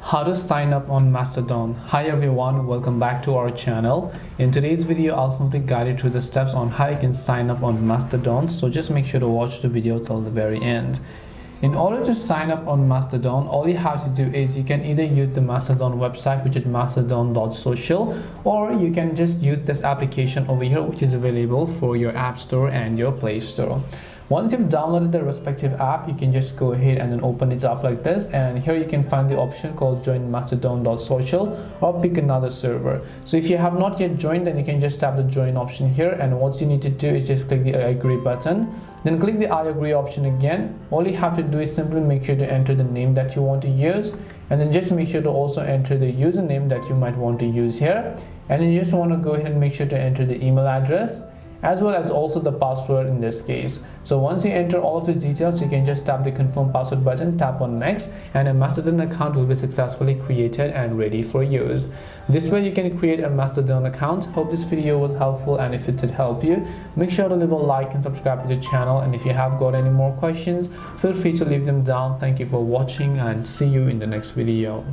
How to sign up on Mastodon. Hi everyone, welcome back to our channel. In today's video, I'll simply guide you through the steps on how you can sign up on Mastodon, so just make sure to watch the video till the very end. In order to sign up on Mastodon, all you have to do is you can either use the Mastodon website, which is mastodon.social, or you can just use this application over here, which is available for your App Store and your Play Store. Once you've downloaded the respective app, you can just go ahead and then open it up like this, and here you can find the option called join mastodon.social or pick another server. So if you have not yet joined, then you can just tap the join option here, and what you need to do is just click the I agree button, then click the I agree option again. All you have to do is simply make sure to enter the name that you want to use, and then just make sure to also enter the username that you might want to use here, and then you just want to go ahead and make sure to enter the email address as well as also the password in this case. So once you enter all of the details, you can just tap the confirm password button, tap on next, and a Mastodon account will be successfully created and ready for use. This way you can create a Mastodon account. Hope this video was helpful, and if it did help you, make sure to leave a like and subscribe to the channel, and if you have got any more questions, feel free to leave them down. Thank you for watching and see you in the next video.